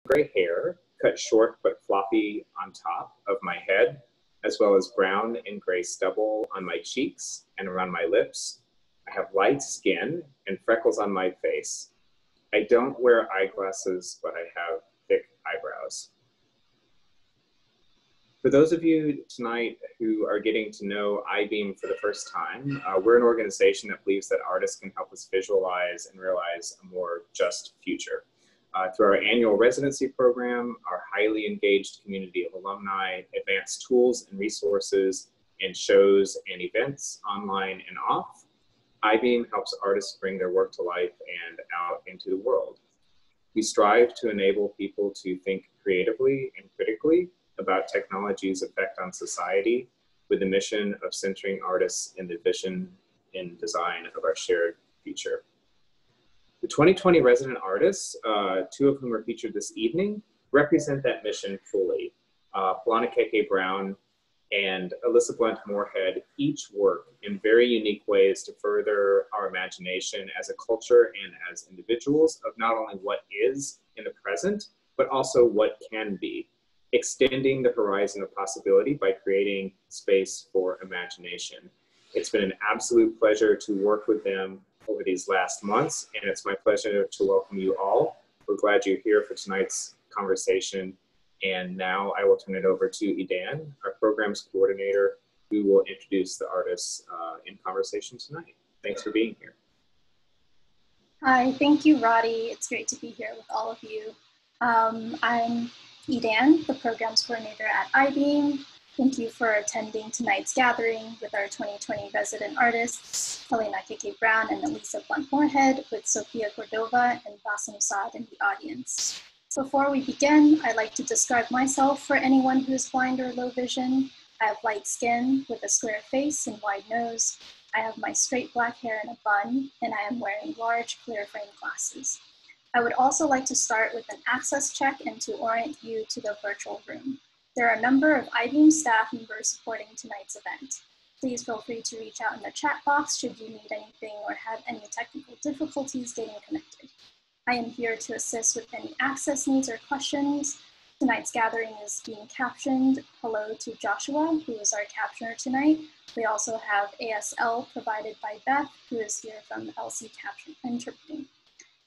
gray hair, cut short but floppy on top of my head, as well as brown and gray stubble on my cheeks and around my lips. I have light skin and freckles on my face. I don't wear eyeglasses, but I have thick eyebrows. For those of you tonight who are getting to know Eyebeam for the first time, we're an organization that believes that artists can help us visualize and realize a more just future. Through our annual residency program, our highly engaged community of alumni, advanced tools and resources, and shows and events online and off, Eyebeam helps artists bring their work to life and out into the world. We strive to enable people to think creatively and critically about technology's effect on society, with the mission of centering artists in the vision and design of our shared future. The 2020 resident artists, two of whom are featured this evening, represent that mission fully. Pelenakeke Brown and Elissa Blount Moorhead each work in very unique ways to further our imagination as a culture and as individuals of not only what is in the present, but also what can be, extending the horizon of possibility by creating space for imagination. It's been an absolute pleasure to work with them over these last months, and it's my pleasure to welcome you all. We're glad you're here for tonight's conversation. And now I will turn it over to Idan, our programs coordinator, who will introduce the artists in conversation tonight. Thanks for being here. Hi, thank you, Roddy. It's great to be here with all of you. I'm Idan, the programs coordinator at Eyebeam. Thank you for attending tonight's gathering with our 2020 resident artists, Pelenakeke Brown and Elissa Blount Moorhead, with Sofía Córdova and Bassem Saad in the audience. Before we begin, I'd like to describe myself for anyone who is blind or low vision. I have light skin with a square face and wide nose. I have my straight black hair in a bun, and I am wearing large clear frame glasses. I would also like to start with an access check and to orient you to the virtual room. There are a number of Eyebeam staff members supporting tonight's event. Please feel free to reach out in the chat box should you need anything or have any technical difficulties getting connected. I am here to assist with any access needs or questions. Tonight's gathering is being captioned. Hello to Joshua, who is our captioner tonight. We also have ASL provided by Beth, who is here from LC Caption Interpreting.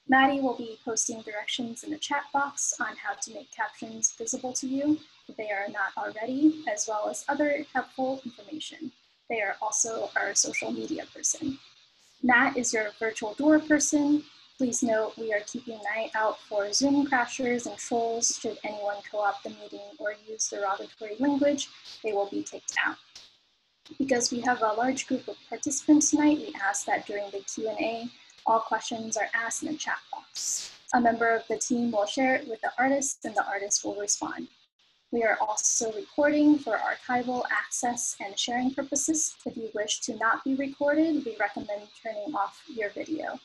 Maddie will be posting directions in the chat box on how to make captions visible to you if they are not already, as well as other helpful information. They are also our social media person. Matt is your virtual door person. Please note we are keeping an eye out for Zoom crashers and trolls. Should anyone co-opt the meeting or use derogatory language, they will be kicked out. Because we have a large group of participants tonight, we ask that during the Q&A, all questions are asked in the chat box. A member of the team will share it with the artist and the artist will respond. We are also recording for archival access and sharing purposes. If you wish to not be recorded, we recommend turning off your video.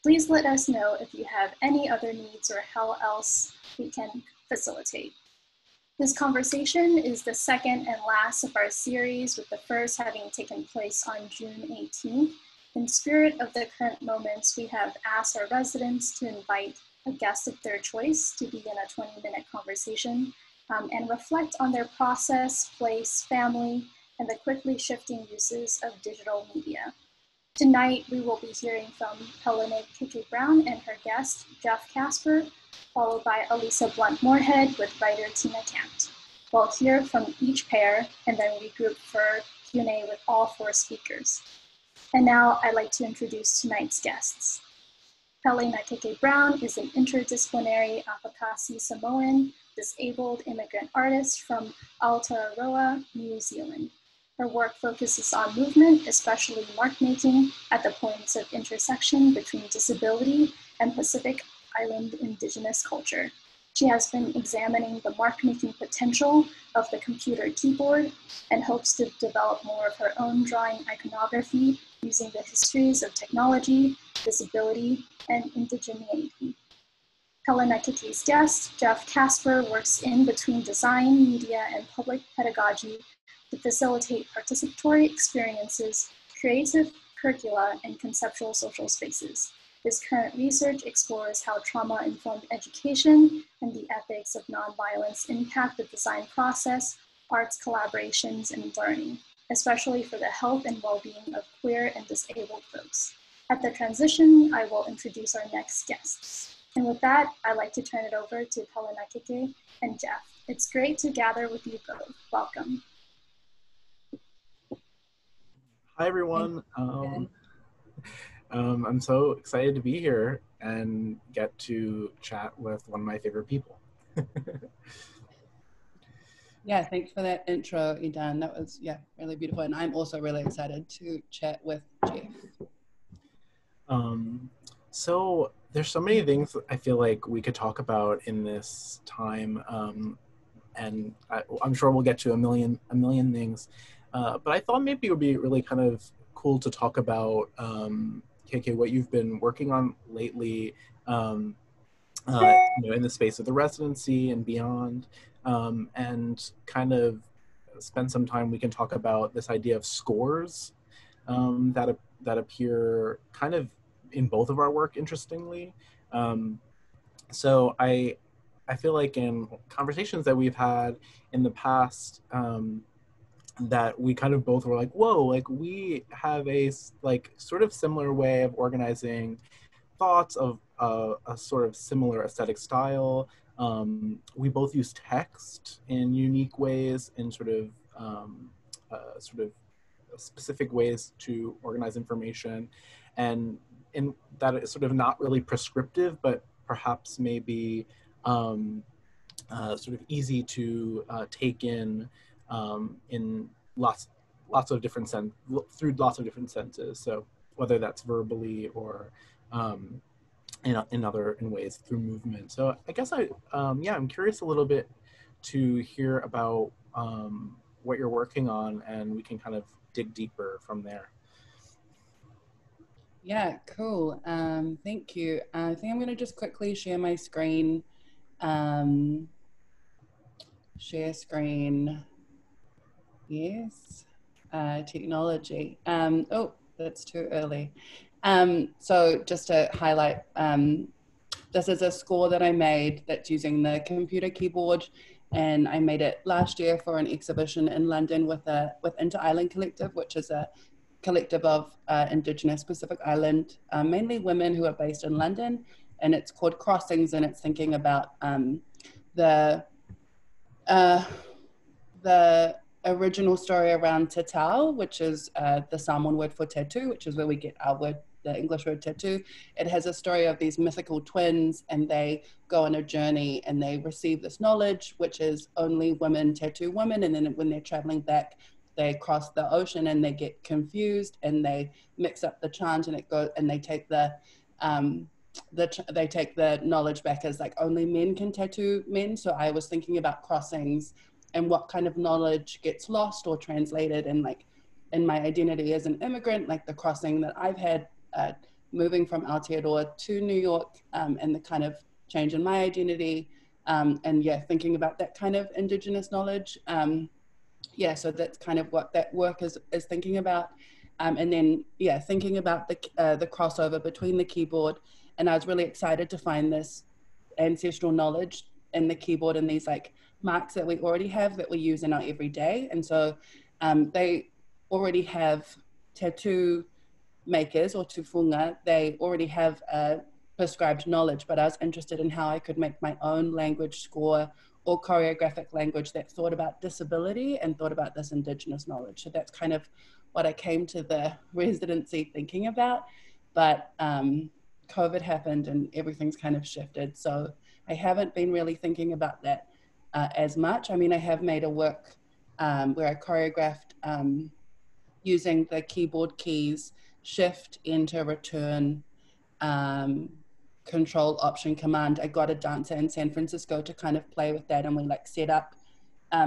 Please let us know if you have any other needs or how else we can facilitate. This conversation is the second and last of our series, with the first having taken place on June 18th. In spirit of the current moments, we have asked our residents to invite a guest of their choice to begin a 20-minute conversation and reflect on their process, place, family, and the quickly shifting uses of digital media. Tonight, we will be hearing from Pelenakeke Brown and her guest, Casper, followed by Elissa Blount Moorhead with writer Tina Campt. We'll hear from each pair and then regroup for Q&A with all four speakers. And now I'd like to introduce tonight's guests. Pelenakeke Brown is an interdisciplinary afakasi Samoan disabled immigrant artist from Aotearoa, New Zealand. Her work focuses on movement, especially mark making, at the points of intersection between disability and Pacific Island indigenous culture. She has been examining the mark-making potential of the computer keyboard and hopes to develop more of her own drawing iconography using the histories of technology, disability, and indigeneity. Pelenakeke's guest, Casper, works in between design, media, and public pedagogy to facilitate participatory experiences, creative curricula, and conceptual social spaces. His current research explores how trauma-informed education and the ethics dynamics of nonviolence impact the design process, arts collaborations, and learning, especially for the health and well-being of queer and disabled folks. At the transition, I will introduce our next guests. And with that, I'd like to turn it over to Pelenakeke and Jeff. It's great to gather with you both. Welcome. Hi, everyone. I'm so excited to be here and get to chat with one of my favorite people. Yeah, thanks for that intro, Idan. That was, yeah, really beautiful. And I'm also really excited to chat with Jeff. So there's so many things I feel like we could talk about in this time, and I'm sure we'll get to a million things. But I thought maybe it would be really kind of cool to talk about, KK, what you've been working on lately, in the space of the residency and beyond, and kind of spend some time. We can talk about this idea of scores that appear kind of in both of our work, interestingly. So I feel like in conversations that we've had in the past, that we kind of both were like, whoa, like we have a like sort of similar way of organizing thoughts, of a sort of similar aesthetic style. We both use text in unique ways, in sort of specific ways to organize information, and in that it's sort of not really prescriptive, but perhaps maybe sort of easy to take in lots of different through lots of different senses. So whether that's verbally or in ways through movement. So I guess I'm curious a little bit to hear about what you're working on, and we can kind of dig deeper from there. Yeah, cool. Thank you. I think I'm going to just quickly share my screen. Share screen. Yes. Technology. Oh, that's too early. So just to highlight, this is a score that I made that's using the computer keyboard, and I made it last year for an exhibition in London with Inter-Island Collective, which is a collective of indigenous Pacific Island, mainly women who are based in London, and it's called Crossings, and it's thinking about the original story around tatau, which is the Samoan word for tattoo, which is where we get our word, the English word tattoo. It has a story of these mythical twins, and they go on a journey and they receive this knowledge, which is only women tattoo women, and then when they're traveling back, they cross the ocean and they get confused and they mix up the chant, and they take the knowledge back as like only men can tattoo men. So I was thinking about crossings and what kind of knowledge gets lost or translated, and like in my identity as an immigrant, like the crossing that I've had moving from Aotearoa to New York, and the kind of change in my identity, and yeah, thinking about that kind of indigenous knowledge. Yeah, so that's kind of what that work is thinking about. And then, yeah, thinking about the crossover between the keyboard, and I was really excited to find this ancestral knowledge in the keyboard and these like marks that we already have that we use in our everyday. And so they already have tattoo makers or tufunga, they already have prescribed knowledge, but I was interested in how I could make my own language score or choreographic language that thought about disability and thought about this indigenous knowledge. So that's kind of what I came to the residency thinking about, but COVID happened and everything's kind of shifted. So I haven't been really thinking about that as much. I mean, I have made a work where I choreographed using the keyboard keys, shift, enter, return, control, option, command. I got a dancer in San Francisco to kind of play with that, and we like set up.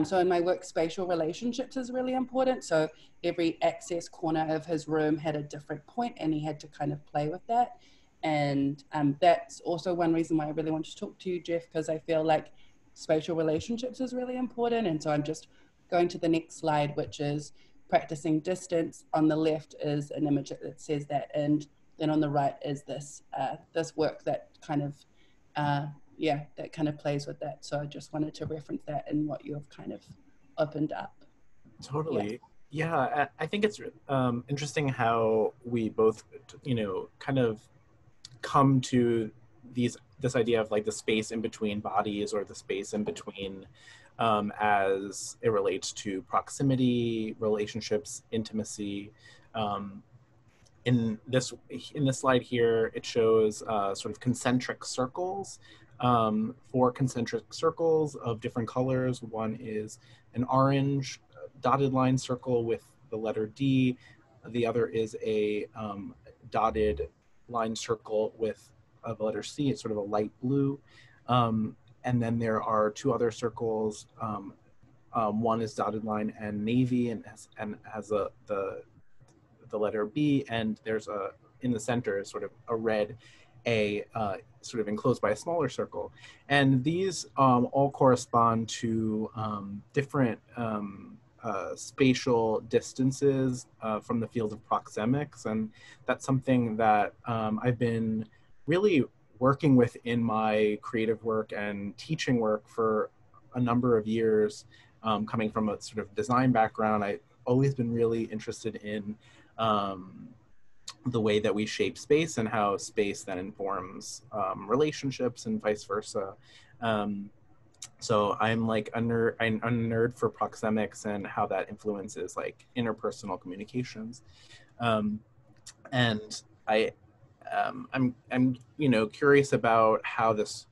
So in my work, spatial relationships is really important. So every access corner of his room had a different point, and he had to kind of play with that. And that's also one reason why I really want to talk to you, Jeff, because I feel like spatial relationships is really important. And so I'm just going to the next slide, which is practicing distance. On the left is an image that says that, and then on the right is this this work that kind of yeah, that kind of plays with that. So I just wanted to reference that in what you have kind of opened up. Totally. Yeah, I think it's interesting how we both, you know, kind of come to this idea of like the space in between bodies, or the space in between as it relates to proximity, relationships, intimacy. In this slide here, it shows sort of concentric circles, 4 concentric circles of different colors. One is an orange dotted line circle with the letter D. The other is a dotted line circle with the letter C. It's sort of a light blue. And then there are 2 other circles. One is dotted line and navy, and has the letter B, and there's in the center is sort of a red A, sort of enclosed by a smaller circle. And these all correspond to different spatial distances from the field of proxemics. And that's something that I've been really working with in my creative work and teaching work for a number of years. Coming from a sort of design background, I've always been really interested in the way that we shape space, and how space then informs relationships and vice versa. So I'm like I'm a nerd for proxemics and how that influences like interpersonal communications. And I'm you know, curious about how this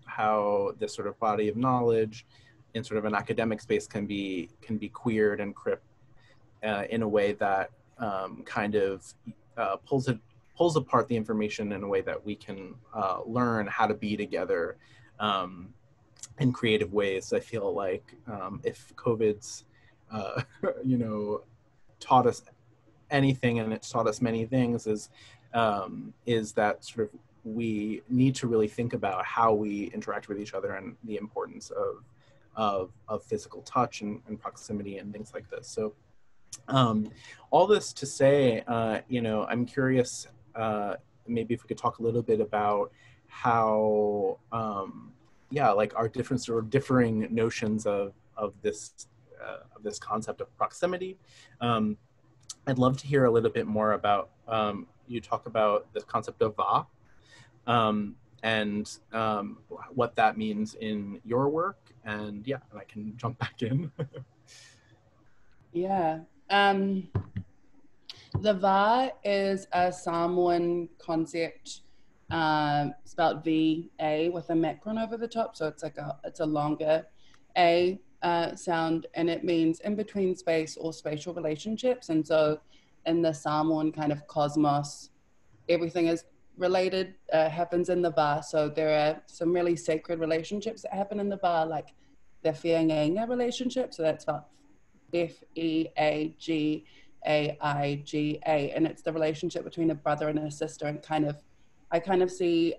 sort of body of knowledge in sort of an academic space can be queered and crypt in a way that kind of pulls apart the information in a way that we can learn how to be together in creative ways. I feel like if COVID's you know, taught us anything, and it's taught us many things, is that sort of we need to really think about how we interact with each other, and the importance of physical touch and proximity and things like this. So all this to say, you know, I'm curious, maybe if we could talk a little bit about how, yeah, like our different sort of differing notions of this concept of proximity. I'd love to hear a little bit more about, you talk about the concept of va, and what that means in your work. And yeah, and I can jump back in. Yeah. The va is a Samoan concept, spelled V-A with a macron over the top. So it's like it's a longer A sound, and it means in between space or spatial relationships. And so in the Samoan kind of cosmos, everything is related, happens in the va. So there are some really sacred relationships that happen in the va, like the Whianganga relationship. So that's about F-E-A-G-A-I-G-A, and it's the relationship between a brother and a sister. And I kind of see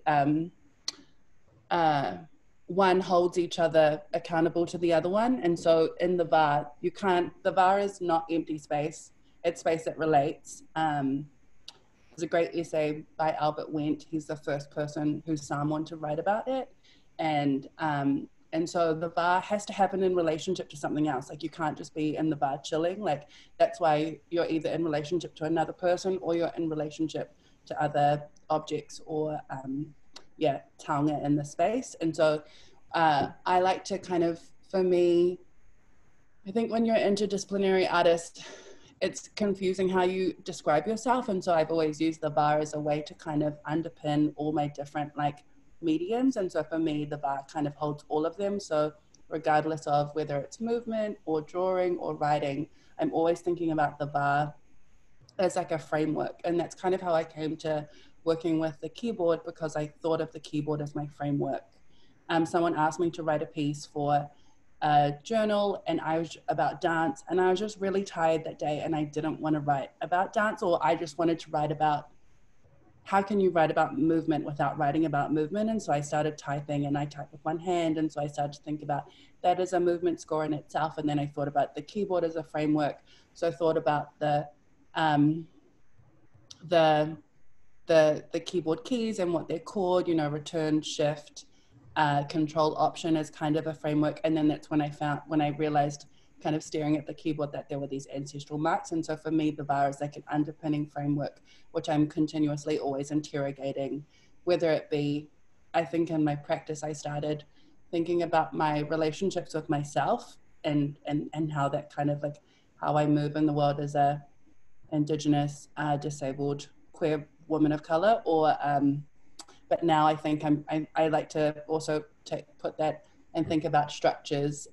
one holds each other accountable to the other one. And so in the va, the va is not empty space, it's space that relates. There's a great essay by Albert Wendt. He's the first person who's Samoan to write about it. And so the va has to happen in relationship to something else. Like you can't just be in the va chilling. Like that's why you're either in relationship to another person, or you're in relationship to other objects, or taonga in the space. And so I like to kind of, for me, I think when you're an interdisciplinary artist, it's confusing how you describe yourself. And so I've always used the va as a way to kind of underpin all my different like mediums. And so for me, the va kind of holds all of them. So regardless of whether it's movement or drawing or writing, I'm always thinking about the va as like a framework. And that's kind of how I came to working with the keyboard, because I thought of the keyboard as my framework. Someone asked me to write a piece for a journal, and I was about dance, and I was just really tired that day, and I didn't want to write about dance, or I just wanted to write about how can you write about movement without writing about movement. And so I started typing, and I type with one hand, and so I started to think about that as a movement score in itself. And then I thought about the keyboard as a framework. So I thought about the keyboard keys and what they're called, you know, return, shift, control option as kind of a framework. And then that's when I realized, kind of staring at the keyboard, that there were these ancestral marks. And so for me, the VAR is like an underpinning framework, which I'm continuously always interrogating, whether it be, I think in my practice, I started thinking about my relationships with myself and how that kind of like how I move in the world as a indigenous, disabled, queer woman of color, or but now I think I like to also put that and think about structures,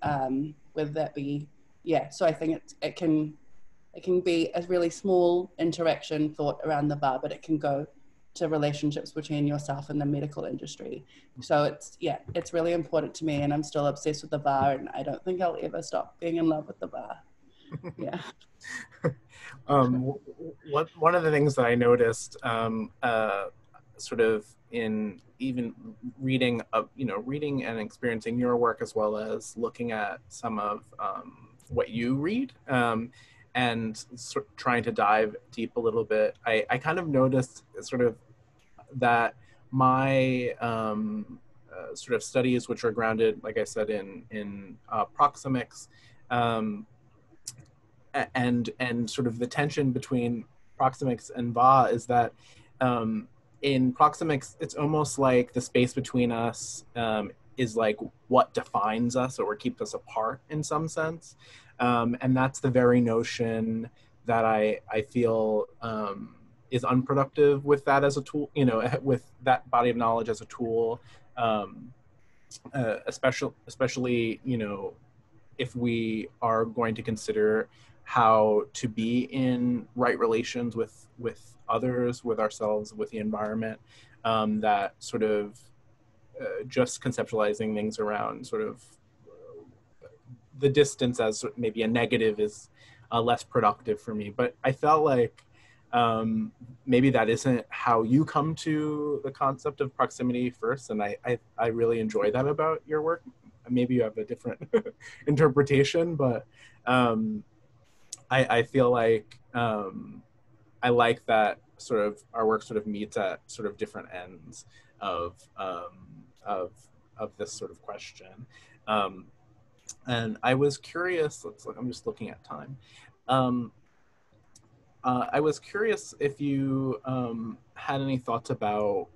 whether that be, yeah. So I think it can be a really small interaction thought around the VAR, but it can go to relationships between yourself and the medical industry. So it's really important to me, and I'm still obsessed with the VAR, and I don't think I'll ever stop being in love with the VAR. Yeah. One of the things that I noticed, sort of in even reading reading and experiencing your work, as well as looking at some of what you read, and trying to dive deep a little bit, I kind of noticed sort of that my sort of studies, which are grounded, like I said, in proxemics, and sort of the tension between proxemics and VA is that in proxemics, it's almost like the space between us is like what defines us or keeps us apart in some sense. And that's the very notion that I feel is unproductive with that as a tool, with that body of knowledge as a tool, especially, if we are going to consider how to be in right relations with others, with ourselves, with the environment, that sort of just conceptualizing things around sort of the distance as maybe a negative is less productive for me. But I felt like maybe that isn't how you come to the concept of proximity first, and I really enjoy that about your work. Maybe you have a different interpretation, but I feel like I like that sort of our work sort of meets at sort of different ends of this sort of question. And I was curious, I'm just looking at time. I was curious if you had any thoughts about,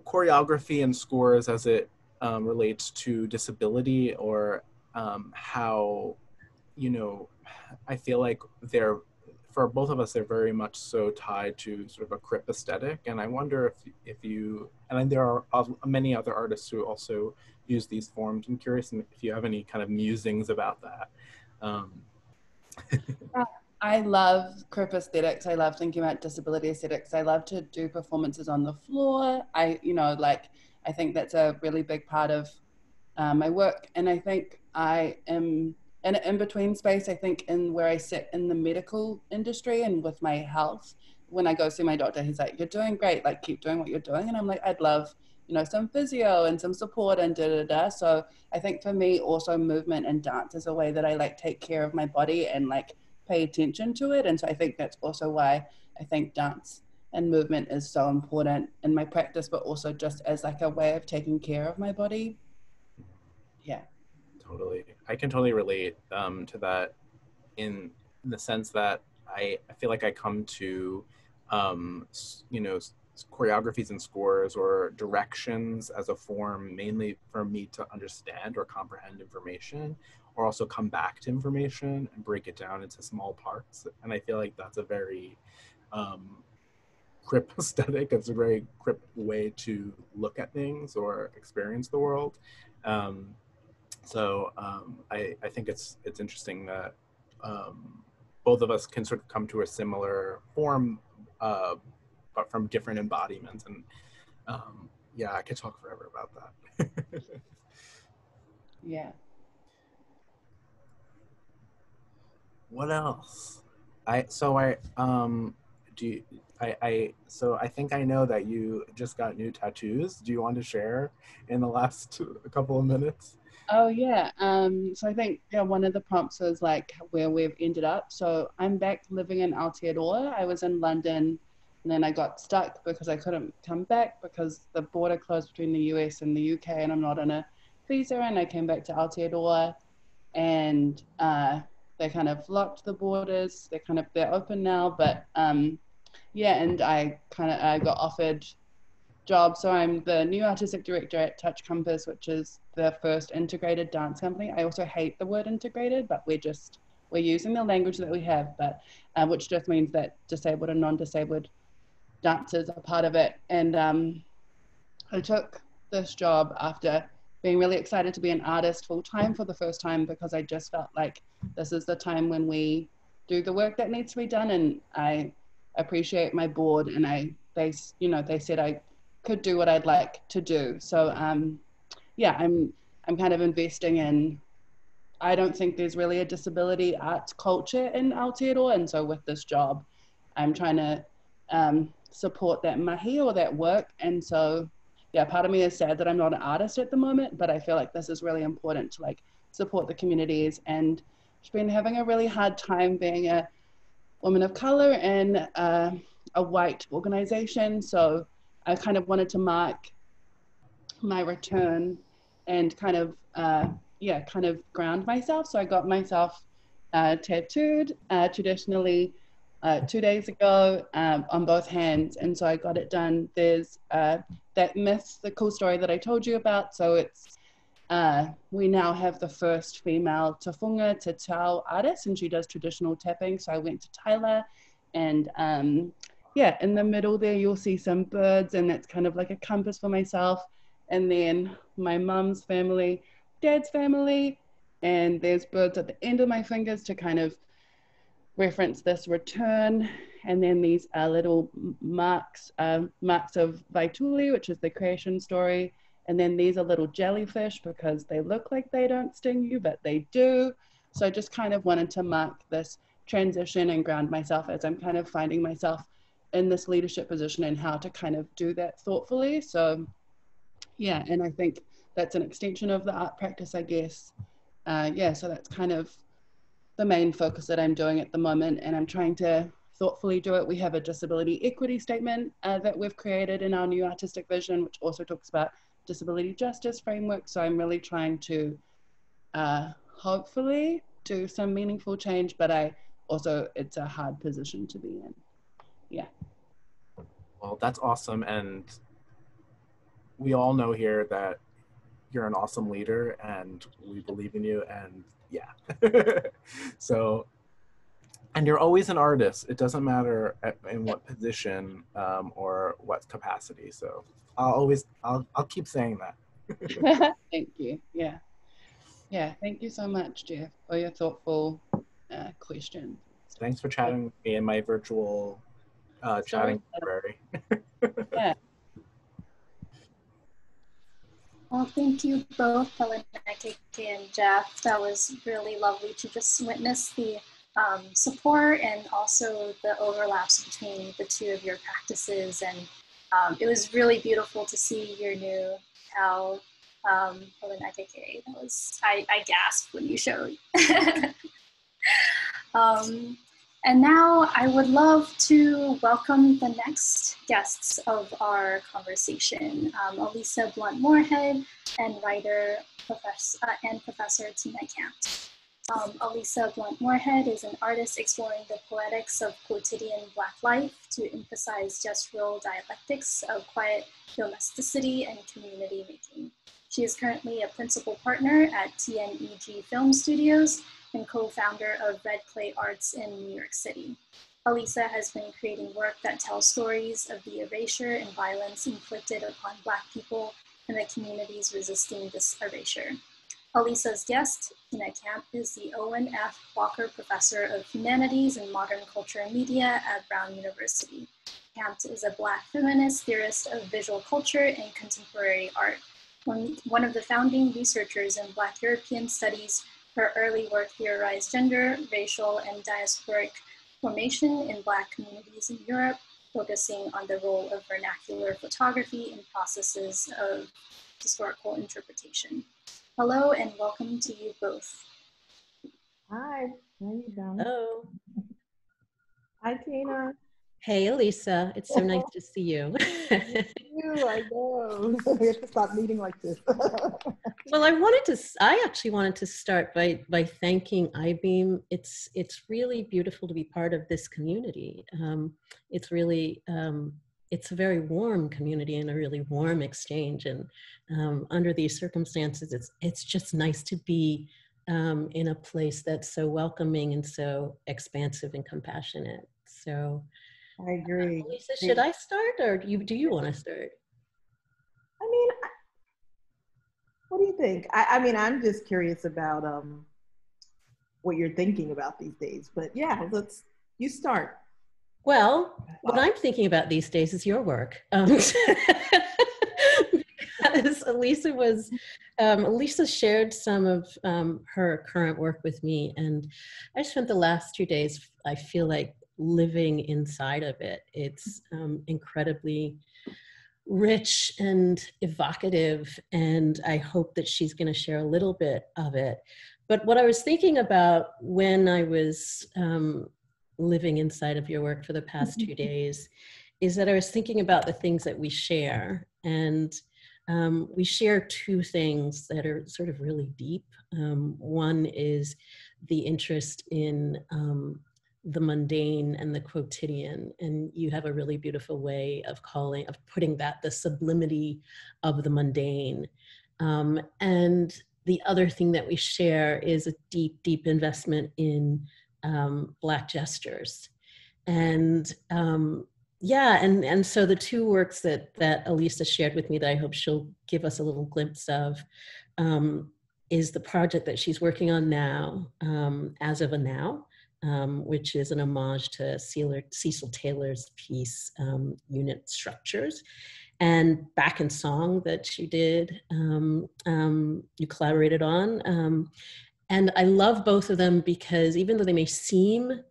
choreography and scores as it relates to disability, or how, I feel like for both of us, they're very much so tied to sort of a crip aesthetic. And I wonder if you, and there are many other artists who also use these forms. I'm curious if you have any kind of musings about that. I love crip aesthetics. I love thinking about disability aesthetics. I love to do performances on the floor. I think that's a really big part of my work. And I think I am in an in-between space, I think, in where I sit in the medical industry and with my health. When I go see my doctor, he's like, "You're doing great, like keep doing what you're doing." And I'm like, I'd love, some physio and some support and da-da-da. So I think for me also movement and dance is a way that I like take care of my body and like pay attention to it. And so I think that's also why I think dance and movement is so important in my practice, but also just as like a way of taking care of my body. Yeah. Totally. I can totally relate to that in the sense that I feel like I come to, choreographies and scores or directions as a form mainly for me to understand or comprehend information, or also come back to information and break it down into small parts. And I feel like that's a very crip aesthetic. It's a very crip way to look at things or experience the world. So I think it's interesting that both of us can sort of come to a similar form, but from different embodiments. And yeah, I could talk forever about that. Yeah. What else? So I think I know that you just got new tattoos. Do you want to share in the last couple of minutes? Oh yeah. So I think one of the prompts was like where we've ended up. So I'm back living in Aotearoa. I was in London And then I got stuck because I couldn't come back because the border closed between the US and the UK, and I'm not on a visa. And I came back to Aotearoa, and they kind of locked the borders. They're open now, but yeah, and I got offered jobs. So I'm the new artistic director at Touch Compass, which is the first integrated dance company. I also hate the word integrated, but we're using the language that we have, but which just means that disabled and non-disabled dancers are part of it. And I took this job after being really excited to be an artist full-time for the first time, because I just felt like this is the time when we do the work that needs to be done. And I appreciate my board, and they said I could do what I'd like to do. So yeah, I'm kind of investing in, I don't think there's really a disability arts culture in Aotearoa, and so with this job, I'm trying to support that mahi or that work. And so, yeah, part of me is sad that I'm not an artist at the moment, but I feel like this is really important to like support the communities. And I've been having a really hard time being a woman of color in a white organization. So I kind of wanted to mark my return and kind of ground myself. So I got myself tattooed traditionally 2 days ago on both hands, and so I got it done. There's that myth, the cool story that I told you about. So it's we now have the first female tafunga te tau artist, and she does traditional tapping. So I went to Tyler, and yeah, in the middle there you'll see some birds, and that's kind of like a compass for myself. And then my mum's family, dad's family, and there's birds at the end of my fingers to kind of reference this return. And then these are little marks of Vaituli, which is the creation story. And then these are little jellyfish because they look like they don't sting you, but they do. So I just kind of wanted to mark this transition and ground myself as I'm kind of finding myself in this leadership position and how to kind of do that thoughtfully. So yeah, and I think that's an extension of the art practice, I guess. Yeah, so that's kind of the main focus that I'm doing at the moment, and I'm trying to thoughtfully do it. We have a disability equity statement that we've created in our new artistic vision, which also talks about disability justice framework. So I'm really trying to hopefully do some meaningful change, but it's a hard position to be in. Yeah. Well, that's awesome. And we all know here that you're an awesome leader, and we believe in you, and yeah. So, and you're always an artist. It doesn't matter in what position or what capacity. So I'll keep saying that. Thank you. Yeah. Yeah. Thank you so much, Jeff, for your thoughtful question. Thanks for chatting with me in my virtual chatting library. Yeah. Well, thank you both, Pelenakeke and Jeff. That was really lovely to just witness the support and also the overlaps between the two of your practices. And it was really beautiful to see your new tau, Pelenakeke. I gasped when you showed. And now I would love to welcome the next guests of our conversation, Elissa Blount Moorhead and writer and professor Tina Campt. Elissa Blount Moorhead is an artist exploring the poetics of quotidian Black life to emphasize gestural dialectics of quiet domesticity and community making. She is currently a principal partner at TNEG Film Studios and co-founder of Red Clay Arts in New York City. Elissa has been creating work that tells stories of the erasure and violence inflicted upon Black people and the communities resisting this erasure. Elissa's guest, Tina Campt, is the Owen F. Walker Professor of Humanities and Modern Culture and Media at Brown University. Campt is a Black feminist theorist of visual culture and contemporary art. One of the founding researchers in Black European studies, her early work theorized gender, racial, and diasporic formation in Black communities in Europe, focusing on the role of vernacular photography in processes of historical interpretation. Hello and welcome to you both. Hi, how are you doing? Hello. Hi, Tina. Hey, Elissa, it's so nice to see you. I know. We have to stop meeting like this. Well, I actually wanted to start by thanking Eyebeam. It's really beautiful to be part of this community. It's really, it's a very warm community and a really warm exchange. And under these circumstances, it's just nice to be in a place that's so welcoming and so expansive and compassionate. So, I agree. Elissa, should I start, or do you want to start? I mean, what do you think? I mean, I'm just curious about what you're thinking about these days. But yeah, you start. Well, what I'm thinking about these days is your work. Because Elissa shared some of her current work with me, and I spent the last 2 days, I feel like, living inside of it. It's incredibly rich and evocative, and I hope that she's going to share a little bit of it. But what I was thinking about when I was living inside of your work for the past 2 days is that I was thinking about the things that we share, and we share two things that are sort of really deep. One is the interest in the mundane and the quotidian, and you have a really beautiful way of putting that the sublimity of the mundane. And the other thing that we share is a deep, deep investment in Black gestures. And yeah, and so the two works that Elissa shared with me that I hope she'll give us a little glimpse of is the project that she's working on now, As of a Now, which is an homage to Cecil Taylor's piece, Unit Structures, and Back in Song that she did, you collaborated on. And I love both of them because even though they may seem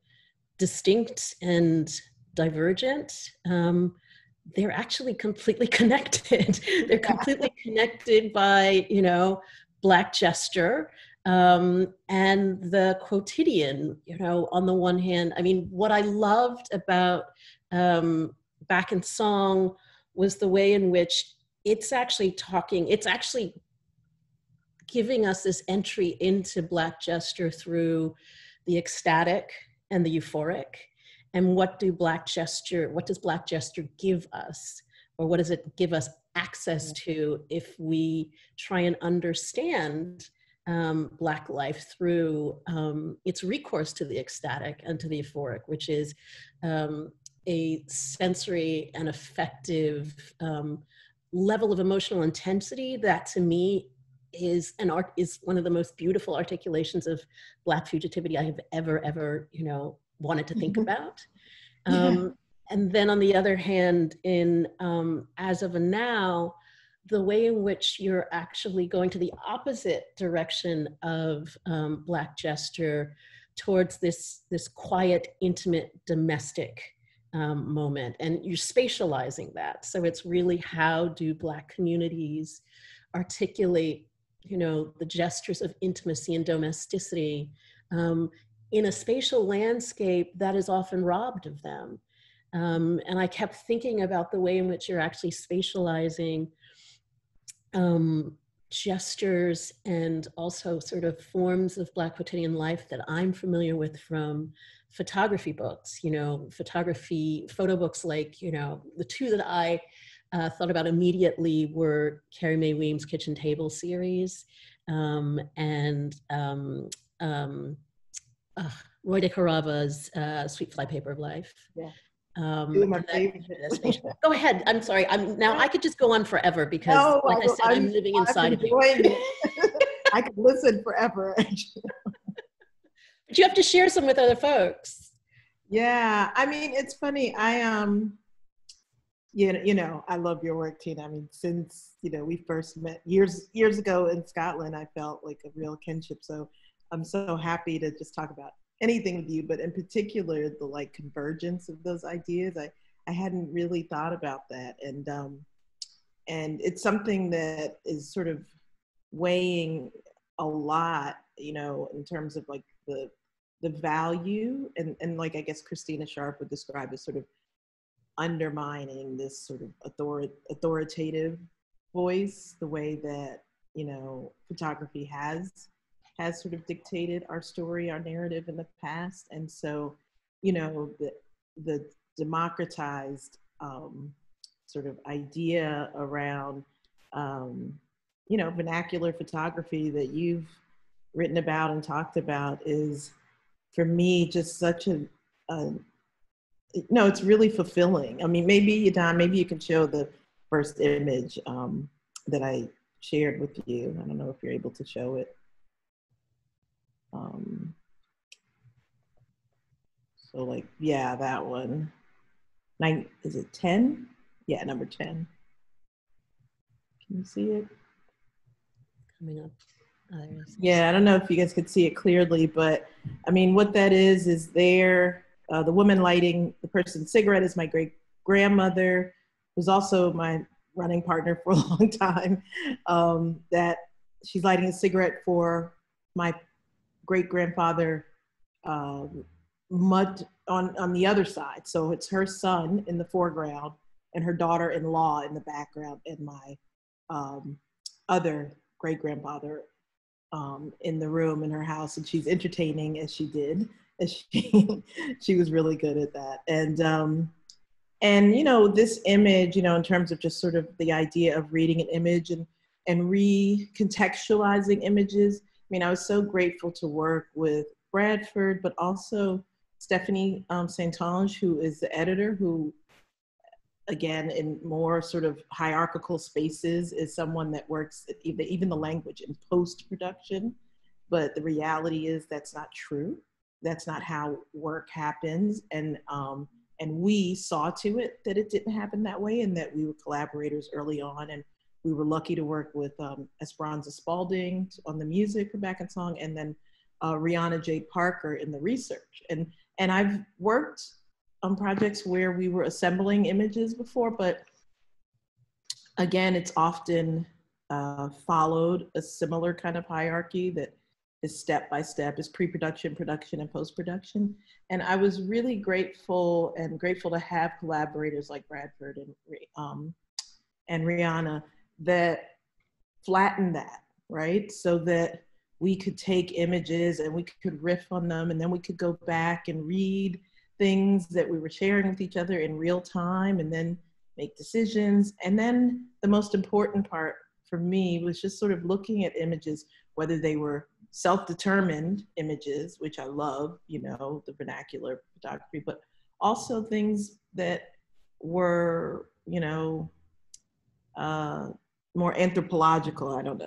distinct and divergent, they're actually completely connected. They're completely connected by, Black gesture, and the quotidian, on the one hand. I mean, what I loved about Back in Song was the way in which it's actually giving us this entry into Black gesture through the ecstatic and the euphoric. And what does Black gesture give us? Or what does it give us access to if we try and understand Black life through its recourse to the ecstatic and to the euphoric, which is a sensory and affective level of emotional intensity that to me is one of the most beautiful articulations of Black fugitivity I have ever wanted to think about. And then on the other hand, in As of a Now, the way in which you're actually going to the opposite direction of Black gesture towards this quiet, intimate, domestic moment, and you're spatializing that. So it's really, how do Black communities articulate, the gestures of intimacy and domesticity in a spatial landscape that is often robbed of them. And I kept thinking about the way in which you're actually spatializing gestures and also sort of forms of Black quotidian life that I'm familiar with from photography books, photo books like, the two that I thought about immediately were Carrie Mae Weems' Kitchen Table series and Roy de Carava's Sweet Flypaper of Life. Yeah. My favorite. Go ahead. I'm sorry. I could just go on forever because, like I said, I'm living inside of you. I could listen forever. But you have to share some with other folks. Yeah, I mean, it's funny. I I love your work, Tina. I mean, since we first met years ago in Scotland, I felt like a real kinship. So I'm so happy to just talk about anything with you, but in particular, the convergence of those ideas. I hadn't really thought about that. And it's something that is sort of weighing a lot, in terms of the value and I guess Christina Sharp would describe as sort of undermining this sort of authoritative voice, the way that, you know, photography has sort of dictated our story, our narrative in the past. And so, you know, the democratized sort of idea around, you know, vernacular photography that you've written about and talked about is, for me, just such a no, it's really fulfilling. I mean, maybe, Don, maybe you can show the first image that I shared with you. I don't know if you're able to show it. So like, yeah, that one. Is it 10? Yeah, number 10. Can you see it? Coming up. Yeah, I don't know if you guys could see it clearly, but I mean, what that is there, the woman lighting the person's cigarette is my great grandmother, who's also my running partner for a long time, that she's lighting a cigarette for my great grandfather, Mud on the other side. So it's her son in the foreground and her daughter-in-law in the background, and my other great grandfather in the room in her house, and she's entertaining as she did, as she was really good at that. And you know, this image, you know, in terms of just sort of the idea of reading an image and recontextualizing images. I mean, I was so grateful to work with Bradford, but also Stephanie Saintonge, who is the editor, who, again, in more sort of hierarchical spaces, is someone that works even the language in post-production. But the reality is that's not true. That's not how work happens. And we saw to it that it didn't happen that way, and that we were collaborators early on. And we were lucky to work with Esperanza Spalding on the music for Back in Song, and then Rihanna J. Parker in the research. And I've worked on projects where we were assembling images before, but again, it's often followed a similar kind of hierarchy that is step by step, is pre-production, production, and post-production. And I was really grateful to have collaborators like Bradford and Rihanna that flattened that, right? So that we could take images and we could riff on them, and then we could go back and read things that we were sharing with each other in real time, and then make decisions. And then the most important part for me was just sort of looking at images, whether they were self-determined images, which I love, you know, the vernacular photography, but also things that were, you know, more anthropological. I don't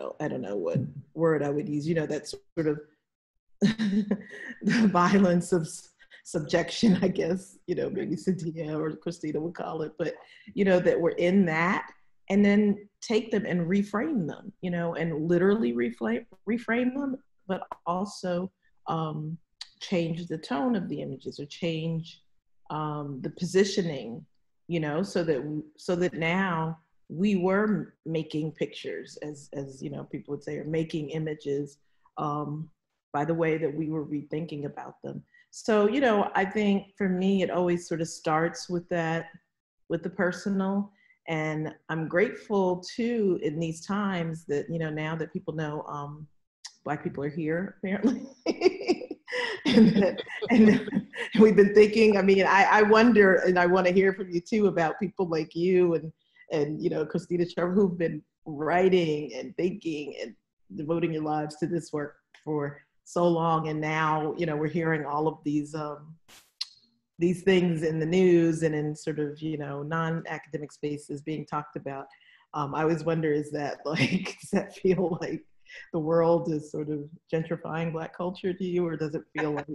know what word I would use, you know, that sort of the violence of subjection, I guess, you know, maybe Cynthia or Christina would call it, but, you know, that we're in that, and then take them and reframe them, you know, and literally reframe them, but also change the tone of the images, or change the positioning, you know, so that now we were making pictures, as you know, people would say, or making images by the way that we were rethinking about them. So, you know, I think for me, it always sort of starts with that, with the personal. And I'm grateful too, in these times, that, you know, now that people know Black people are here, apparently. and we've been thinking, I mean, I wonder, and I want to hear from you too, about people like you and you know, Christina Trevor, who've been writing and thinking and devoting your lives to this work for so long. And now, you know, we're hearing all of these things in the news and in sort of, you know, non-academic spaces being talked about. I always wonder, is that like, does that feel like the world is sort of gentrifying Black culture to you, or does it feel like,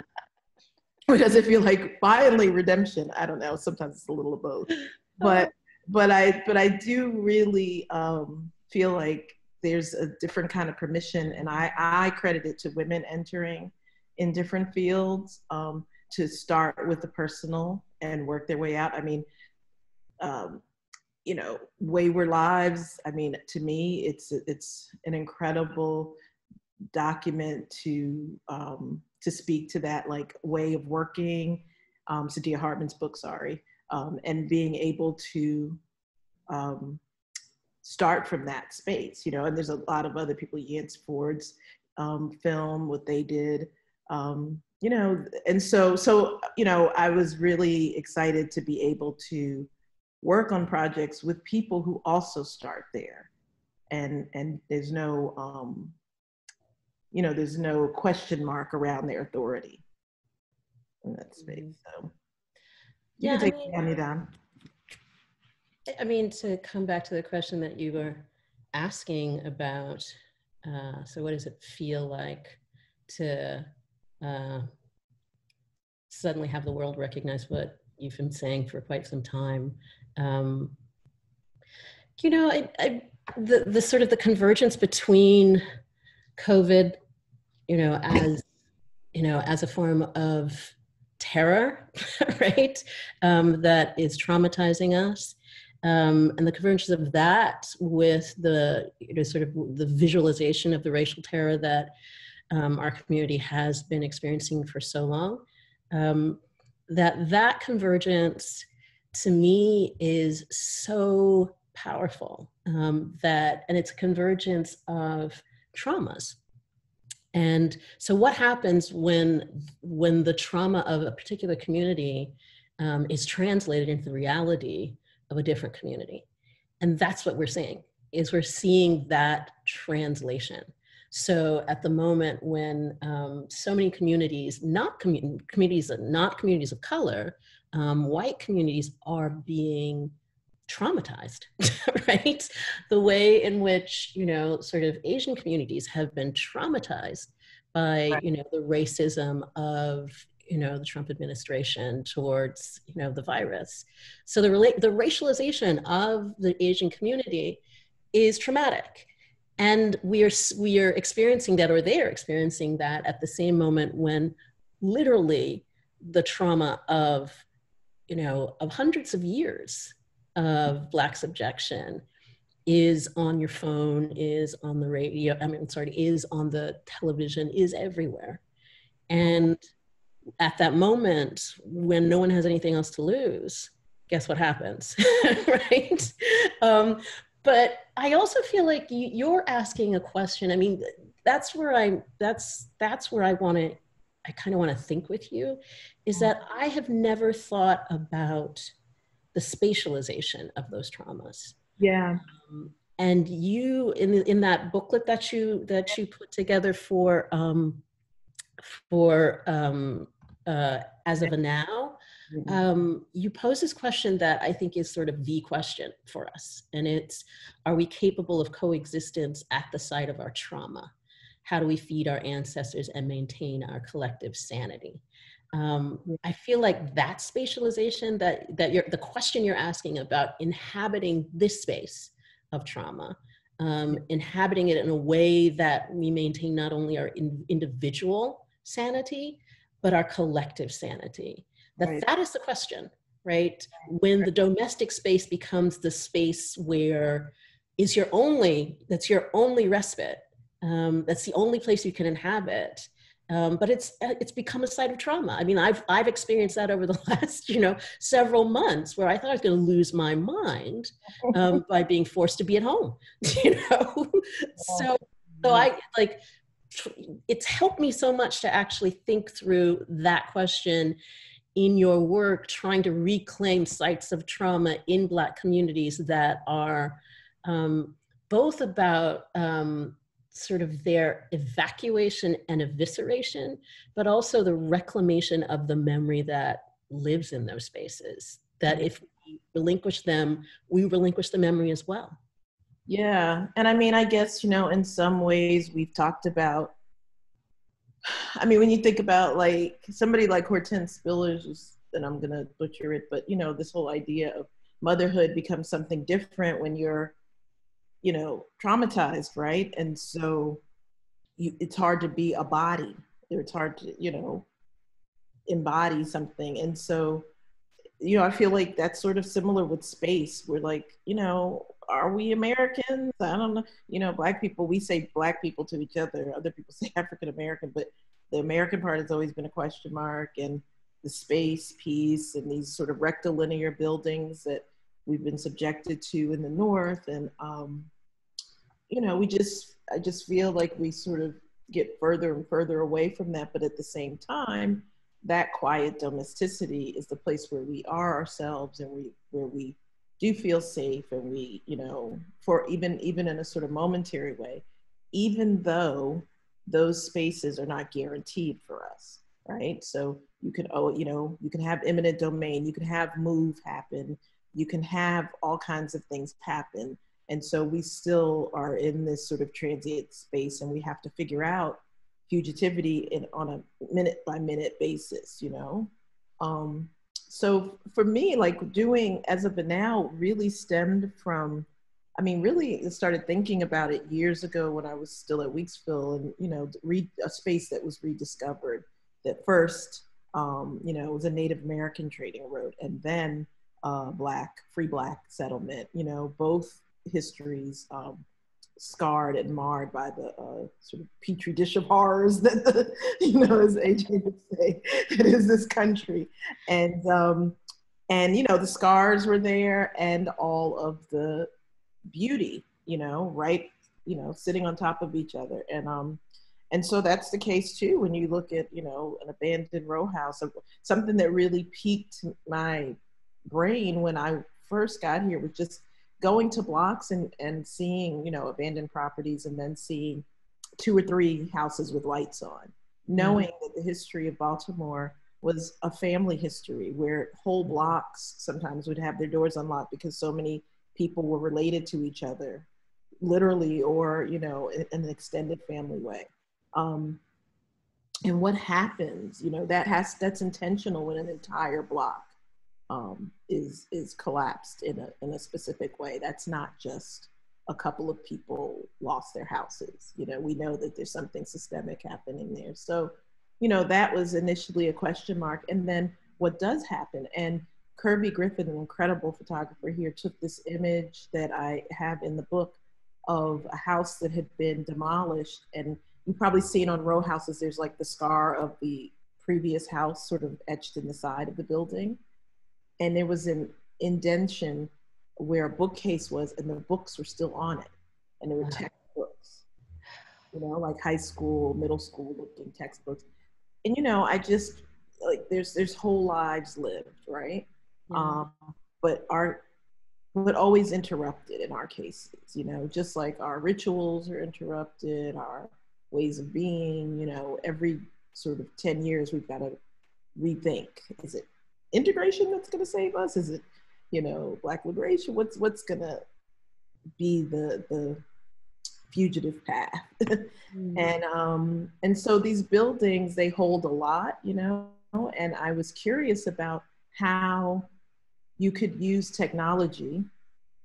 or does it feel like finally redemption? I don't know. Sometimes it's a little of both, but I do really feel like there's a different kind of permission, and I credit it to women entering in different fields to start with the personal and work their way out. I mean, you know, Wayward Lives, I mean, to me, it's an incredible document to speak to that, like, way of working. Sadia Hartman's book, sorry. and being able to start from that space, you know. And there's a lot of other people, Jens Ford's film, what they did, you know, and so you know, I was really excited to be able to work on projects with people who also start there, and there's no you know, there's no question mark around their authority in that space. So you can take it down. I mean, to come back to the question that you were asking about, so what does it feel like to suddenly have the world recognize what you've been saying for quite some time? You know, the sort of the convergence between COVID, you know, as a form of terror, right? That is traumatizing us. And the convergence of that with the, you know, sort of the visualization of the racial terror that our community has been experiencing for so long, that convergence to me is so powerful, and it's a convergence of traumas. And so what happens when the trauma of a particular community is translated into the reality of a different community? And that's what we're seeing, is we're seeing that translation. So at the moment when so many communities, communities of color, white communities are being traumatized, right? The way in which, you know, sort of Asian communities have been traumatized by, you know, the racism of, you know, the Trump administration towards, you know, the virus. So the racialization of the Asian community is traumatic. And we are experiencing that, or they are experiencing that at the same moment when literally the trauma of, you know, of hundreds of years of Black subjection is on your phone, is on the radio, is on the television, is everywhere. And at that moment, when no one has anything else to lose, guess what happens, right? But I also feel like you're asking a question. I mean, that's where I kind of want to think with you, is that I have never thought about the spatialization of those traumas. Yeah. And you, in that booklet that you put together for As of a Now, you pose this question that I think is sort of the question for us. And it's, are we capable of coexistence at the site of our trauma? How do we feed our ancestors and maintain our collective sanity? I feel like that spatialization, the question you're asking about inhabiting this space of trauma, inhabiting it in a way that we maintain not only our individual sanity, but our collective sanity. That is the question, right? When the domestic space becomes the space where that's your only respite, that's the only place you can inhabit. But it's become a site of trauma. I mean, I've experienced that over the last, you know, several months, where I thought I was going to lose my mind by being forced to be at home, you know. So I like, it's helped me so much to actually think through that question in your work, trying to reclaim sites of trauma in Black communities that are both about sort of their evacuation and evisceration, but also the reclamation of the memory that lives in those spaces, that if we relinquish them, we relinquish the memory as well. Yeah, and I mean, I guess, you know, in some ways we've talked about, I mean, when you think about like somebody like Hortense Spillers, and I'm gonna butcher it, but you know, this whole idea of motherhood becomes something different when you're, you know, traumatized, right? And so it's hard to be a body. It's hard to, you know, embody something. And so, you know, I feel like that's sort of similar with space. We're like, you know, are we Americans? I don't know. You know, Black people, we say Black people to each other. Other people say African American, but the American part has always been a question mark. And the space piece and these sort of rectilinear buildings that we've been subjected to in the North. And, you know, I just feel like we sort of get further and further away from that. But at the same time, that quiet domesticity is the place where we are ourselves and where we do feel safe, and we, you know, for even in a sort of momentary way, even though those spaces are not guaranteed for us, right? So you can, you know, you can have eminent domain, you can have move happen, you can have all kinds of things happen. And so we still are in this sort of transient space, and we have to figure out fugitivity on a minute by minute basis, you know? So for me, like doing as of now really stemmed from, I mean, really started thinking about it years ago when I was still at Weeksville, and, you know, read a space that was rediscovered that first, you know, was a Native American trading route, and then free black settlement, you know, both histories scarred and marred by the sort of petri dish of horrors that the, you know, as AJ would say, it is this country. And, you know, the scars were there, and all of the beauty, you know, right, you know, sitting on top of each other. And so that's the case too, when you look at, you know, an abandoned row house. Something that really piqued my brain when I first got here was just going to blocks and seeing, you know, abandoned properties, and then seeing 2 or 3 houses with lights on, knowing that the history of Baltimore was a family history where whole blocks sometimes would have their doors unlocked because so many people were related to each other, literally, or, you know, in an extended family way. And what happens, you know, that's intentional when an entire block is collapsed in a specific way. That's not just a couple of people lost their houses. You know, we know that there's something systemic happening there. So, you know, that was initially a question mark. And then what does happen? And Kirby Griffin, an incredible photographer here, took this image that I have in the book of a house that had been demolished. And you've probably seen on row houses, there's like the scar of the previous house sort of etched in the side of the building. And there was an indentation where a bookcase was, and the books were still on it. And there were textbooks, you know, like high school, middle school looking textbooks. And, you know, I just, like, there's whole lives lived, right? Yeah. But always interrupted in our cases, you know, just like our rituals are interrupted, our ways of being, you know, every sort of 10 years, we've got to rethink. Is it integration that's going to save us? Is it, you know, Black liberation? What's going to be the fugitive path? And so these buildings, they hold a lot, you know, and I was curious about how you could use technology.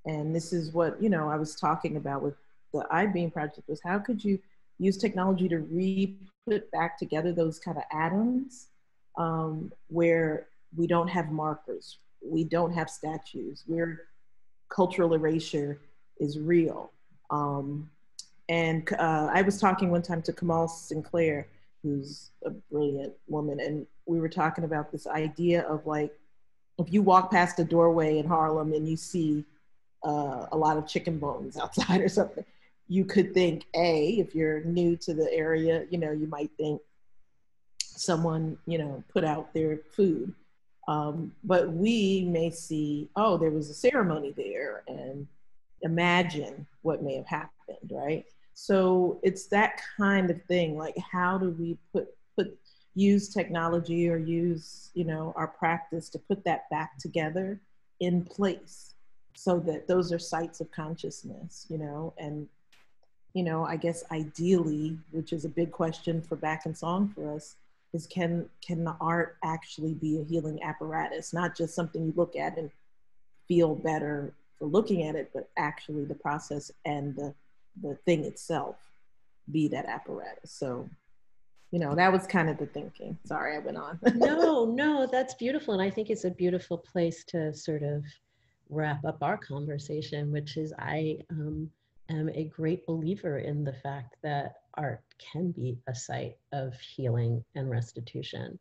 And this is what, you know, I was talking about with the Eyebeam project, was how could you use technology to put back together those kind of atoms where we don't have markers, we don't have statues, where cultural erasure is real. And I was talking one time to Kamal Sinclair, who's a brilliant woman, and we were talking about this idea of, like, if you walk past a doorway in Harlem and you see a lot of chicken bones outside or something, you could think, if you're new to the area, you know, you might think someone, you know, put out their food. But we may see, there was a ceremony there, and imagine what may have happened, right? So it's that kind of thing, like, how do we use technology or use, you know, our practice to put that back together in place so that those are sites of consciousness, you know? And, you know, I guess ideally, which is a big question for Back in Song for us, is can the art actually be a healing apparatus, not just something you look at and feel better for looking at it, but actually the process and the thing itself be that apparatus. So, you know, that was kind of the thinking. Sorry, I went on. No, that's beautiful. And I think it's a beautiful place to sort of wrap up our conversation, which is I am a great believer in the fact that art can be a site of healing and restitution.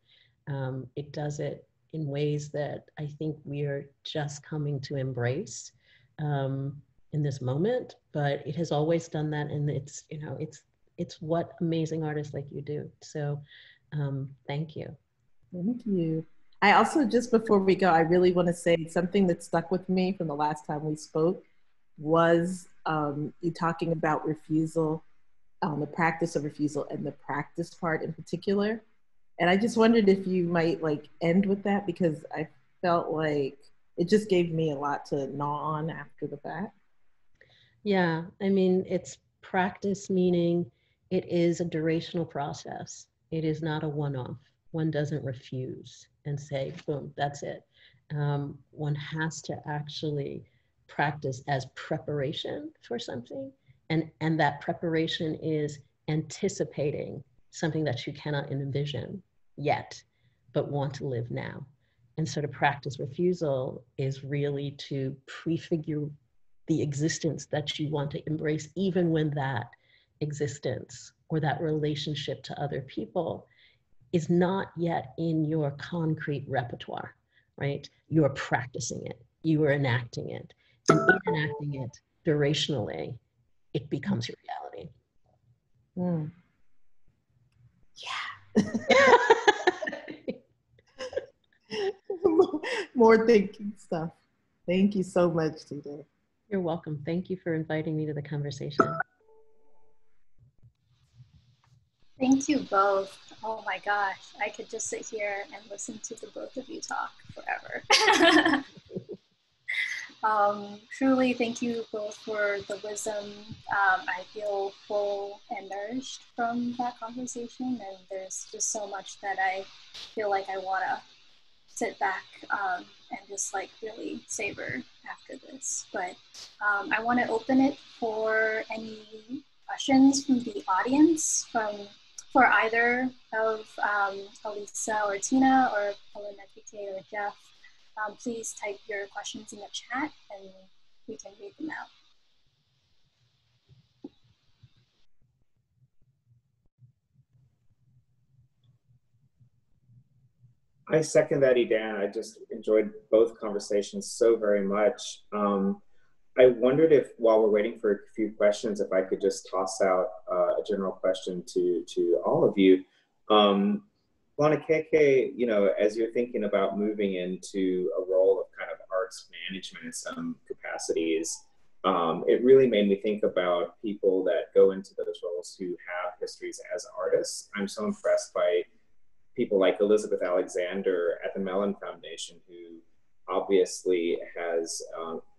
It does it in ways that I think we are just coming to embrace in this moment, but it has always done that, and it's, you know, it's what amazing artists like you do. So thank you. Thank you. I also, just before we go, I really want to say something that stuck with me from the last time we spoke was you talking about refusal, the practice of refusal, and the practice part in particular. And I just wondered if you might like end with that, because I felt like it just gave me a lot to gnaw on after the fact. Yeah, I mean, it's practice, meaning it is a durational process. It is not a one-off. One doesn't refuse and say, boom, that's it. One has to actually practice as preparation for something. And that preparation is anticipating something that you cannot envision yet, but want to live now. And so to practice refusal is really to prefigure the existence that you want to embrace, even when that existence or that relationship to other people is not yet in your concrete repertoire, right? You are practicing it, you are enacting it. And in enacting it durationally, it becomes your reality. Mm. Yeah. More thinking stuff. Thank you so much, Tina. You're welcome. Thank you for inviting me to the conversation. Thank you both. Oh my gosh, I could just sit here and listen to the both of you talk forever. Truly, thank you both for the wisdom. I feel full and nourished from that conversation, and there's just so much that I feel like I want to sit back and just like really savor after this. But I want to open it for any questions from the audience, for either of Elissa or Tina, or Pelenakeke or Jeff. Please type your questions in the chat and we can read them out. I second that, Edan. I just enjoyed both conversations so very much. I wondered if, while we're waiting for a few questions, if I could just toss out a general question to all of you. Pelenakeke, you know, as you're thinking about moving into a role of kind of arts management in some capacities, it really made me think about people that go into those roles who have histories as artists. I'm so impressed by people like Elizabeth Alexander at the Mellon Foundation, who obviously has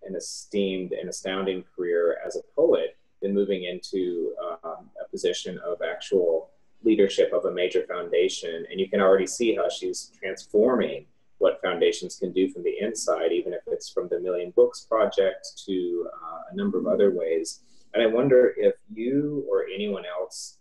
an esteemed and astounding career as a poet, then moving into a position of actual leadership of a major foundation. And you can already see how she's transforming what foundations can do from the inside, even if it's from the Million Books Project to a number of other ways. And I wonder if you or anyone else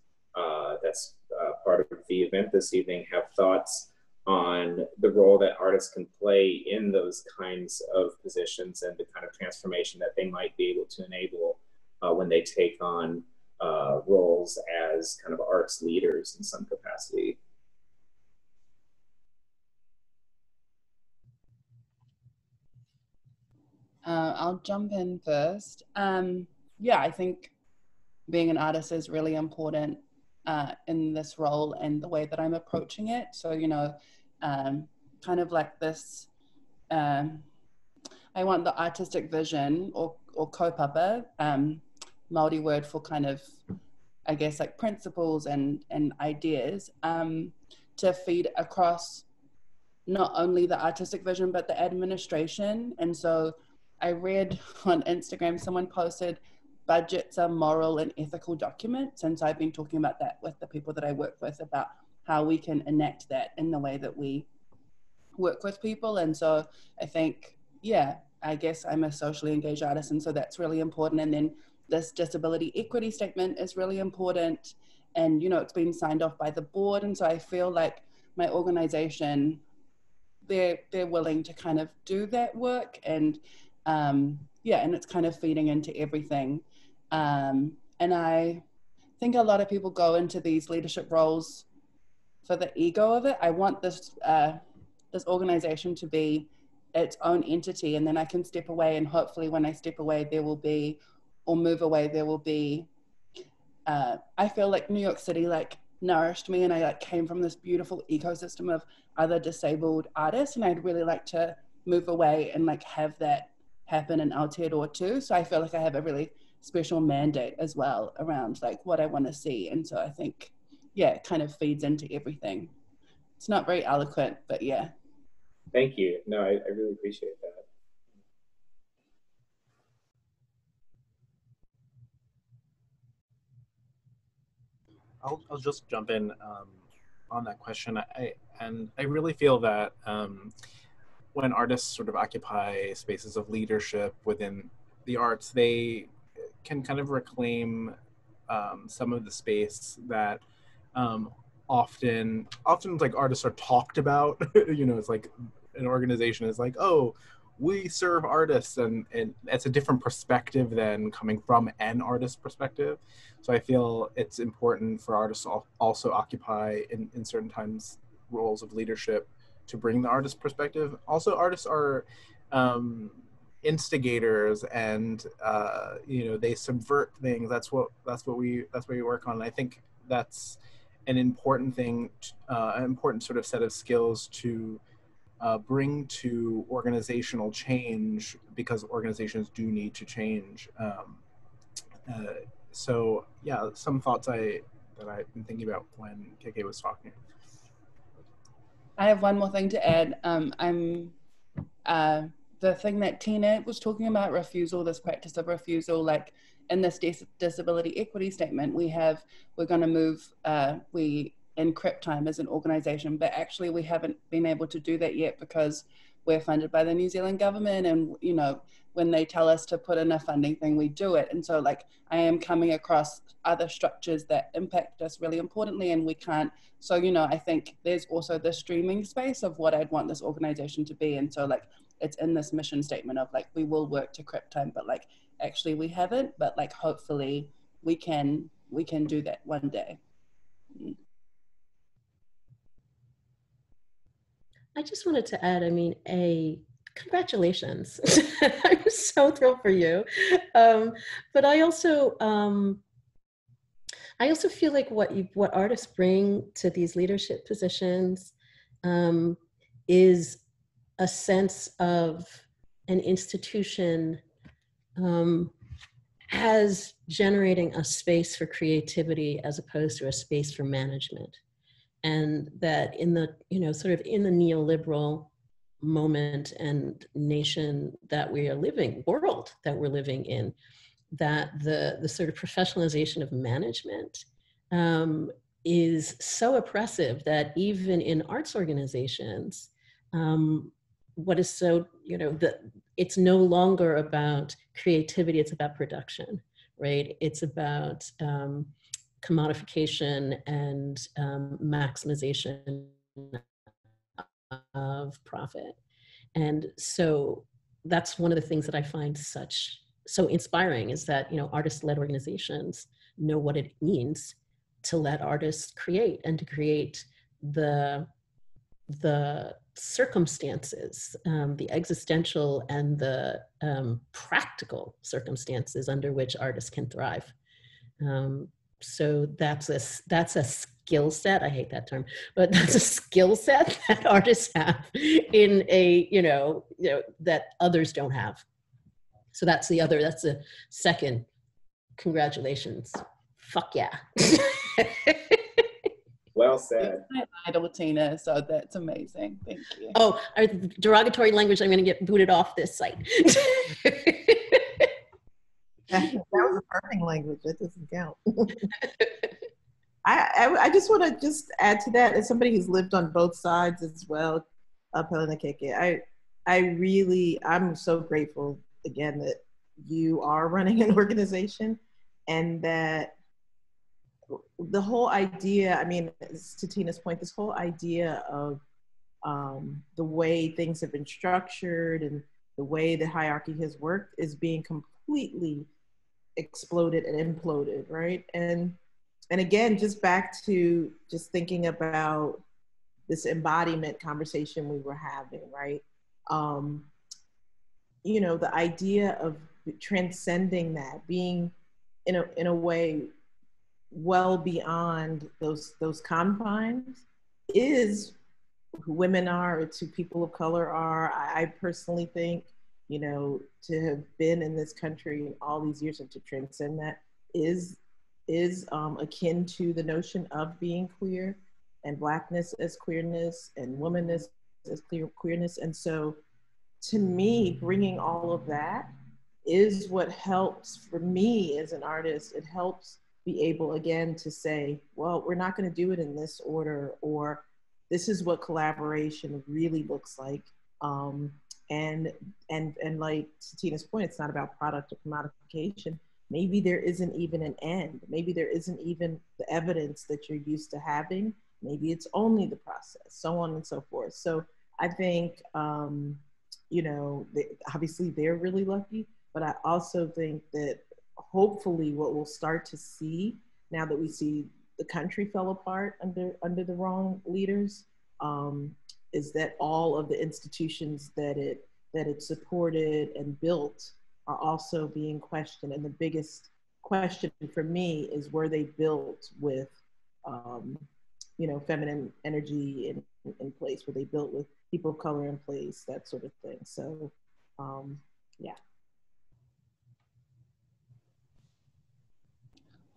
that's part of the event this evening have thoughts on the role that artists can play in those kinds of positions and the kind of transformation that they might be able to enable when they take on roles as kind of arts leaders in some capacity. I'll jump in first. Yeah, I think being an artist is really important in this role and the way that I'm approaching it. So, you know, kind of like this, I want the artistic vision or kaupapa, Māori word for kind of, I guess, like principles and ideas to feed across not only the artistic vision, but the administration. And so I read on Instagram, someone posted, budgets are moral and ethical documents. And so I've been talking about that with the people that I work with, about how we can enact that in the way that we work with people. And so I think, yeah, I guess I'm a socially engaged artist, and so that's really important. And then this disability equity statement is really important. And, you know, it's been signed off by the board. And so I feel like my organization, they're willing to kind of do that work. And yeah, and it's kind of feeding into everything. And I think a lot of people go into these leadership roles for the ego of it. I want this this organization to be its own entity, and then I can step away, and hopefully when I step away there will be, or move away, there will be, I feel like New York City like nourished me, and I like came from this beautiful ecosystem of other disabled artists, and I'd really like to move away and like have that happen in Aotearoa too. So I feel like I have a really special mandate as well around like what I want to see, and so I think, yeah, it kind of feeds into everything. It's not very eloquent, but yeah. Thank you. No, I really appreciate that. I'll just jump in on that question. I really feel that when artists sort of occupy spaces of leadership within the arts, they can kind of reclaim some of the space that often like artists are talked about. You know, it's like an organization is like, oh, we serve artists, and it's a different perspective than coming from an artist perspective. So I feel it's important for artists to also occupy in certain times roles of leadership to bring the artist perspective. Also, artists are instigators, and you know, they subvert things. That's what we work on. And I think that's an important thing, an important sort of set of skills to bring to organizational change, because organizations do need to change. So yeah, some thoughts that I've been thinking about when KK was talking. I have one more thing to add. The thing that Tina was talking about, refusal, this practice of refusal, like in this disability equity statement, we're going to move, we encrypt time as an organization, but actually we haven't been able to do that yet because we're funded by the New Zealand government, and you know, when they tell us to put in a funding thing, we do it. And so like I am coming across other structures that impact us really importantly, and we can't. So, you know, I think there's also the streaming space of what I'd want this organization to be. And so like it's in this mission statement of like, we will work to crypt time, but like actually we haven't, but like hopefully we can do that one day. I just wanted to add, I mean, congratulations. I'm so thrilled for you. But I also feel like what artists bring to these leadership positions is a sense of an institution as generating a space for creativity as opposed to a space for management. And that in the, you know, sort of in the neoliberal moment and nation that we are living, world that we're living in, that the sort of professionalization of management is so oppressive that even in arts organizations, what is so, you know, it's no longer about creativity, it's about production, right? It's about commodification and maximization of profit. And so that's one of the things that I find so inspiring, is that, you know, artist-led organizations know what it means to let artists create, and to create the circumstances, the existential and the practical circumstances under which artists can thrive. So that's a skill set. I hate that term, but that's a skill set that artists have in a, you know, that others don't have. So that's the second. Congratulations. Fuck yeah. Well said. It's my idol, Tina, so that's amazing. Thank you. Oh, derogatory language, I'm going to get booted off this site. That was a perfect language. That doesn't count. I just want to just add to that, as somebody who's lived on both sides as well, Pelenakeke, I'm so grateful again that you are running an organization, and that the whole idea, I mean, to Tina's point, this whole idea of the way things have been structured and the way the hierarchy has worked is being completely exploded and imploded, right? And and again, just back to just thinking about this embodiment conversation we were having, right? You know, the idea of transcending that, being in a way well beyond those confines, is who women are, it's who people of color are. I personally think, you know, to have been in this country all these years and to transcend that is akin to the notion of being queer, and Blackness as queerness, and womanness as queerness. And so to me, bringing all of that is what helps for me as an artist. It helps be able, again, to say, well, we're not going to do it in this order, or this is what collaboration really looks like. And like to Tina's point, it's not about product or commodification. Maybe there isn't even an end. Maybe there isn't even the evidence that you're used to having. Maybe it's only the process, so on and so forth. So I think, you know, obviously they're really lucky, but I also think that hopefully what we'll start to see now that we see the country fell apart under the wrong leaders, is that all of the institutions that it supported and built are also being questioned. And the biggest question for me is, were they built with, you know, feminine energy in place? Were they built with people of color in place? That sort of thing. So, yeah.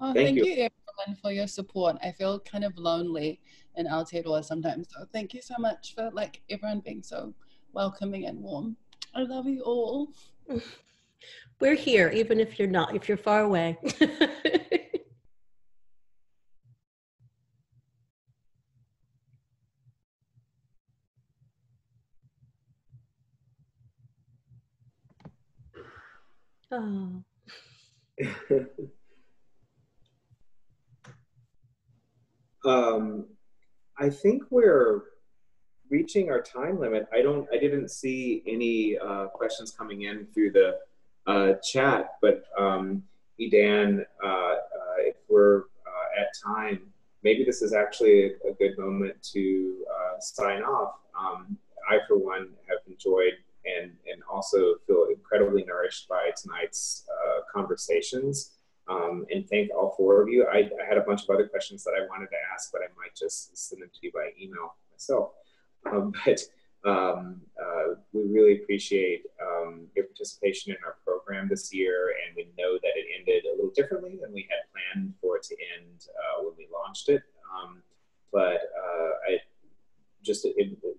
Oh, thank you, everyone, for your support. I feel kind of lonely in Aotearoa sometimes. So thank you so much for like everyone being so welcoming and warm. I love you all. We're here, even if you're not, if you're far away. Oh. I think we're reaching our time limit. I didn't see any questions coming in through the chat, but Edan, if we're at time, maybe this is actually a good moment to sign off. I, for one, have enjoyed and also feel incredibly nourished by tonight's conversations. And thank all four of you. I had a bunch of other questions that I wanted to ask, but I might just send them to you by email myself. We really appreciate your participation in our program this year, and we know that it ended a little differently than we had planned for it to end when we launched it. I'm just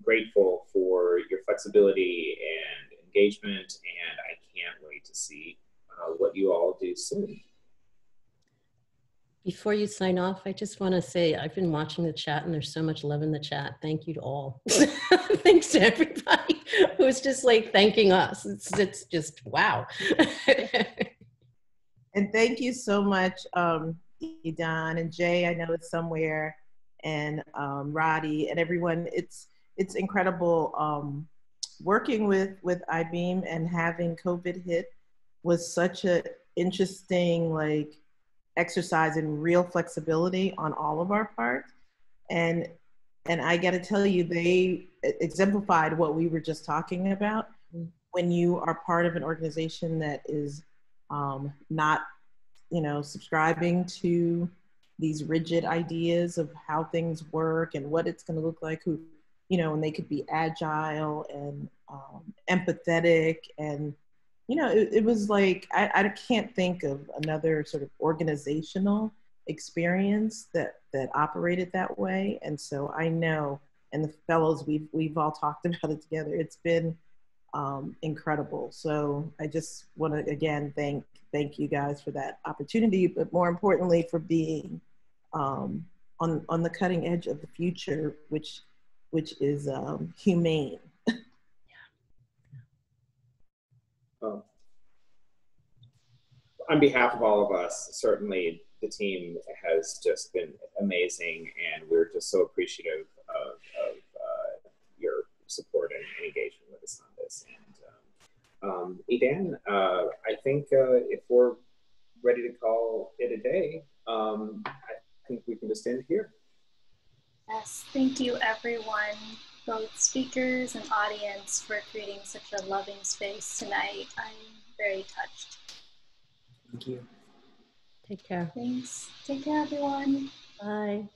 grateful for your flexibility and engagement, and I can't wait to see what you all do soon. Before you sign off, I just want to say I've been watching the chat and there's so much love in the chat. Thank you to all. Thanks to everybody who's just like thanking us. It's just wow. And thank you so much, Edan and Jay. I know it's somewhere, and Roddy and everyone. It's incredible working with Eyebeam, and having COVID hit was such an interesting exercise in real flexibility on all of our part. And I got to tell you, they exemplified what we were just talking about. When you are part of an organization that is not, subscribing to these rigid ideas of how things work and what it's going to look like, and they could be agile and empathetic, and it was like, I can't think of another sort of organizational experience that operated that way. And so I know, and the fellows, we've all talked about it together, it's been incredible. So I just want to again thank you guys for that opportunity, but more importantly for being on the cutting edge of the future, which is humane. On behalf of all of us, certainly the team has just been amazing, and we're just so appreciative of your support and engagement with us on this. And Edan, I think if we're ready to call it a day, I think we can just end here. Yes, thank you everyone, both speakers and audience, for creating such a loving space tonight. I'm very touched. Thank you. Take care. Thanks. Take care, everyone. Bye.